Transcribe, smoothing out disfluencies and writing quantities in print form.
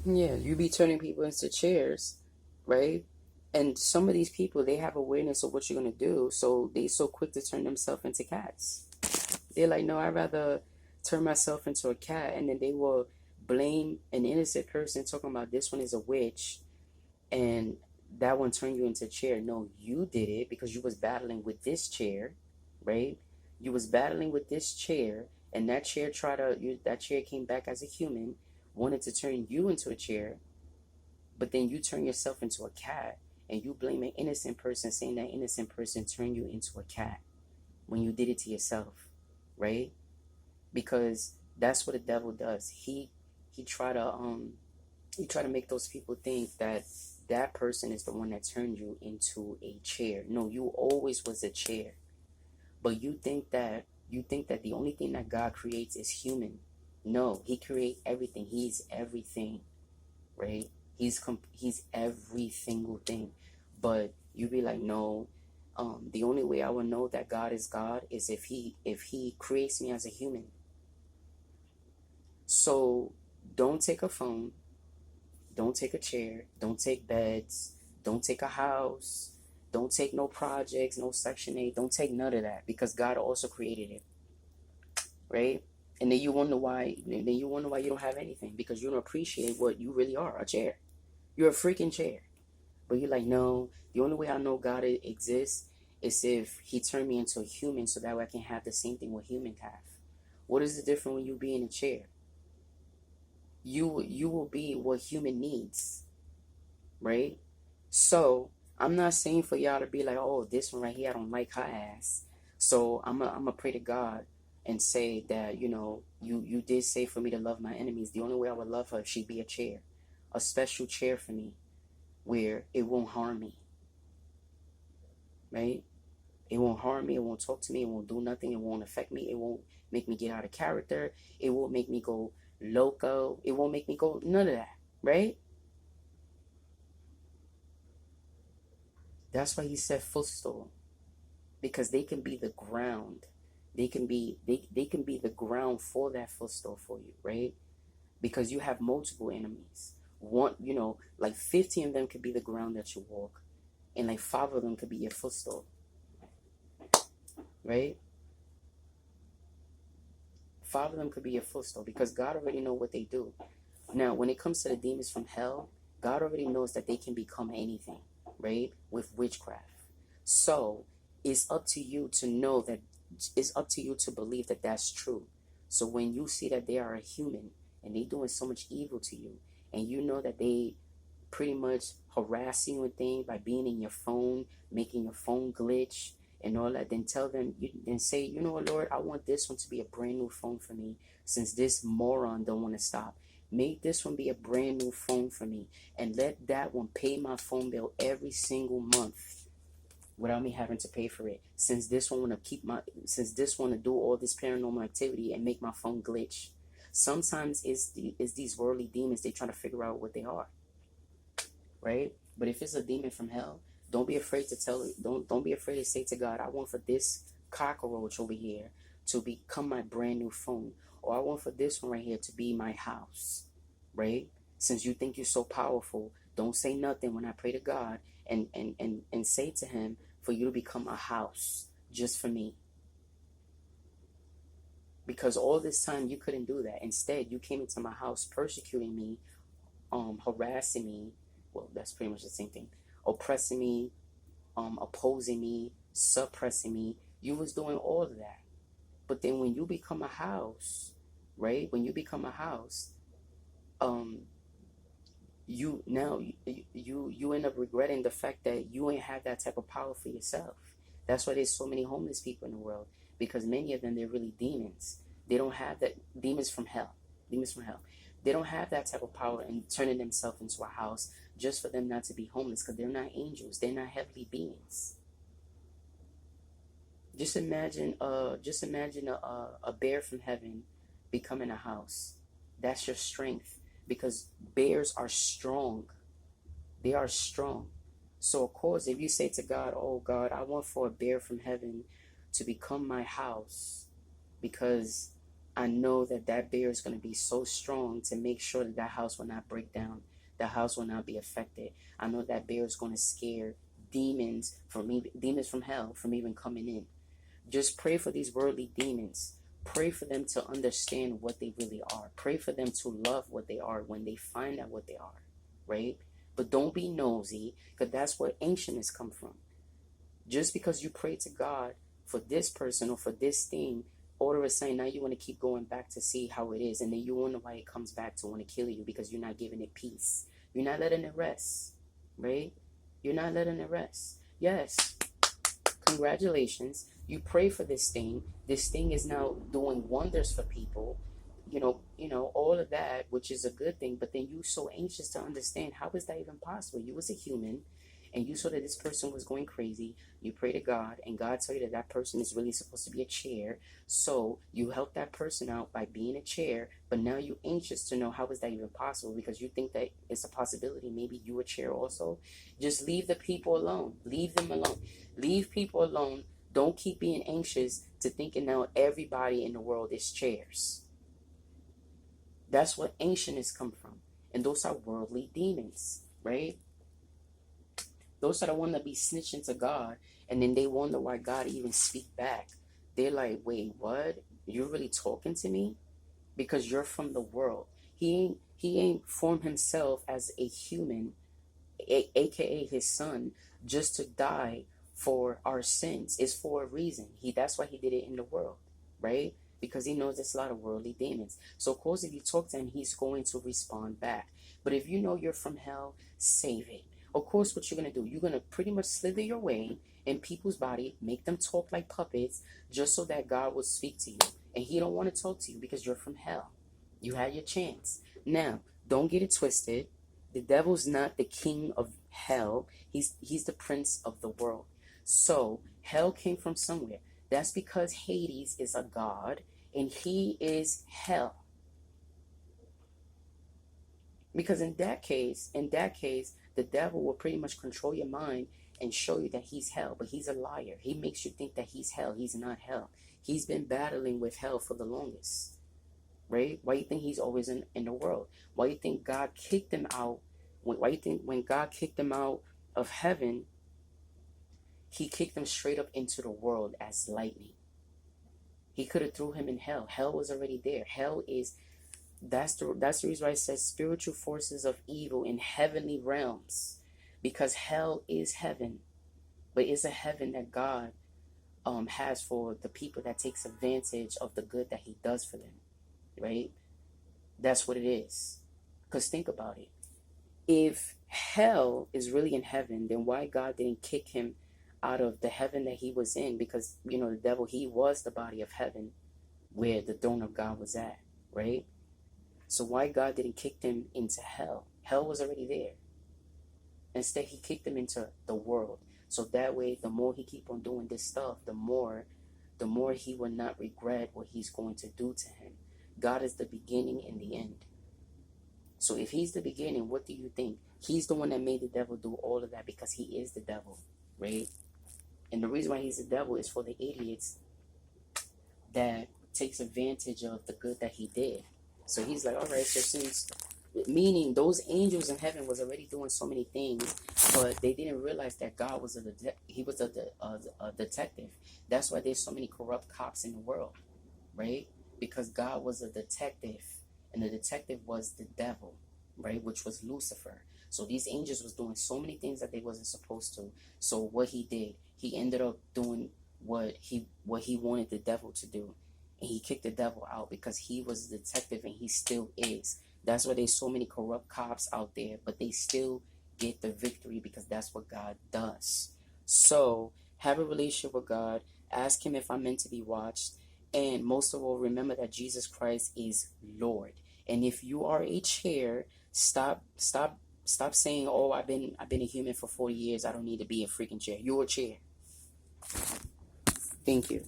Yeah, you be turning people into chairs, right? And some of these people, they have awareness of what you're gonna do, so they so quick to turn themselves into cats. They're like, no, I'd rather turn myself into a cat, and then they will blame an innocent person talking about this one is a witch, and that one turned you into a chair. No, you did it because you was battling with this chair, right? You was battling with this chair, and that chair that chair came back as a human, wanted to turn you into a chair, but then you turn yourself into a cat, and you blame an innocent person, saying that innocent person turned you into a cat when you did it to yourself, right? Because that's what the devil does. He try to he try to make those people think that that person is the one that turned you into a chair. No, you always was a chair. But you think that the only thing that God creates is human. No, he creates everything. He's everything, right? He's every single thing. But you be like, no, the only way I will know that God is if he creates me as a human. So don't take a phone, don't take a chair, don't take beds, don't take a house, don't take no projects, no Section 8, don't take none of that because God also created it, right? And then you wonder why you don't have anything because you don't appreciate what you really are, a chair. You're a freaking chair. But you're like, no, the only way I know God exists is if he turned me into a human so that way I can have the same thing what humans have. What is the difference when you be in a chair? You will be what human needs, right? So I'm not saying for y'all to be like, oh, this one right here, I don't like her ass. So I'm a pray to God and say that, you did say for me to love my enemies. The only way I would love her if she'd be a chair, a special chair for me where it won't harm me, right? It won't harm me. It won't talk to me. It won't do nothing. It won't affect me. It won't make me get out of character. It won't make me go loco. It won't make me go none of that, right? That's why he said footstool, because they can be the ground. They can be the ground for that footstool for you, right? Because you have multiple enemies. One, like 15 of them could be the ground that you walk, and like 5 of them could be your footstool, right? 5 of them could be your footstool because God already know what they do. Now, when it comes to the demons from hell, God already knows that they can become anything, right? With witchcraft. So it's up to you to know that, it's up to you to believe that that's true. So when you see that they are a human and they doing so much evil to you, and you know that they pretty much harassing you with things by being in your phone, making your phone glitch and all that, then tell them, then say, you know what, Lord, I want this one to be a brand new phone for me since this moron don't want to stop. Make this one be a brand new phone for me and let that one pay my phone bill every single month without me having to pay for it. Since this one to do all this paranormal activity and make my phone glitch. Sometimes it's these worldly demons. They try to figure out what they are, right? But if it's a demon from hell, don't be afraid to tell it. Don't be afraid to say to God, I want for this cockroach over here to become my brand new phone, or I want for this one right here to be my house, right? Since you think you're so powerful, don't say nothing when I pray to God and say to him for you to become a house just for me. Because all this time you couldn't do that. Instead, you came into my house persecuting me, harassing me. Well, that's pretty much the same thing. Oppressing me, opposing me, suppressing me. You was doing all of that. But then when you become a house, right? When you become a house, um, you end up regretting the fact that you ain't have that type of power for yourself. That's why there's so many homeless people in the world, because many of them, they're really demons. They don't have that. Demons from hell. They don't have that type of power in turning themselves into a house just for them not to be homeless, because they're not angels. They're not heavenly beings. Just imagine a bear from heaven becoming a house. That's your strength, because bears are strong. They are strong. So of course, if you say to God, oh God, I want for a bear from heaven to become my house, because I know that that bear is going to be so strong to make sure that that house will not break down. The house will not be affected. I know that bear is going to scare demons demons from hell from even coming in. Just pray for these worldly demons. Pray for them to understand what they really are. Pray for them to love what they are when they find out what they are, right? But don't be nosy, because that's where ancientness come from. Just because you pray to God for this person or for this thing, all of a sudden now you want to keep going back to see how it is, and then you wonder why it comes back to want to kill you, because you're not giving it peace. You're not letting it rest, right? You're not letting it rest. Yes, congratulations. You pray for this thing. This thing is now doing wonders for people. All of that, which is a good thing. But then you so anxious to understand, how is that even possible? You was a human, and you saw that this person was going crazy. You pray to God, and God tell you that that person is really supposed to be a chair. So you help that person out by being a chair. But now you're anxious to know, how is that even possible? Because you think that it's a possibility. Maybe you a chair also. Just leave the people alone. Leave them alone. Leave people alone. Don't keep being anxious to thinking now everybody in the world is chairs. That's what ancientness come from. And those are worldly demons, right? Those are the ones that be snitching to God, and then they wonder why God even speak back. They're like, wait, what? You're really talking to me? Because you're from the world. He ain't formed himself as a human, aka his son, just to die for our sins. It's for a reason. That's why he did it in the world, right? Because he knows there's a lot of worldly demons. So of course, if you talk to him, he's going to respond back. But if you know you're from hell, save it. Of course, what you're going to do, you're going to pretty much slither your way in people's body, make them talk like puppets, just so that God will speak to you. And he don't want to talk to you because you're from hell. You had your chance. Now, don't get it twisted. The devil's not the king of hell. He's the prince of the world. So hell came from somewhere. That's because Hades is a god and he is hell. Because in that case, the devil will pretty much control your mind and show you that he's hell, but he's a liar. He makes you think that he's hell. He's not hell. He's been battling with hell for the longest, right? Why you think he's always in the world? Why you think God kicked him out? Why you think when God kicked him out of heaven, he kicked him straight up into the world as lightning? He could have threw him in hell. Hell was already there. Hell is, that's the reason why it says spiritual forces of evil in heavenly realms, because hell is heaven, but it's a heaven that God has for the people that takes advantage of the good that he does for them, right? That's what it is. Because think about it. If hell is really in heaven, then why God didn't kick him out of the heaven that he was in? Because, the devil, he was the body of heaven where the throne of God was at, right? So why God didn't kick them into hell? Hell was already there. Instead, he kicked them into the world. So that way, the more he keep on doing this stuff, the more he will not regret what he's going to do to him. God is the beginning and the end. So if he's the beginning, what do you think? He's the one that made the devil do all of that, because he is the devil, right? And the reason why he's the devil is for the idiots that takes advantage of the good that he did. So he's like, all right, so since, meaning those angels in heaven was already doing so many things, but they didn't realize that God was a detective. That's why there's so many corrupt cops in the world, right? Because God was a detective, and the detective was the devil, right? Which was Lucifer. So these angels was doing so many things that they wasn't supposed to. So what he did, he ended up doing what he wanted the devil to do. And he kicked the devil out because he was a detective, and he still is. That's why there's so many corrupt cops out there, but they still get the victory because that's what God does. So have a relationship with God. Ask him if I'm meant to be watched. And most of all, remember that Jesus Christ is Lord. And if you are a chair, stop saying, oh, I've been a human for 40 years. I don't need to be a freaking chair. You're a chair. Thank you.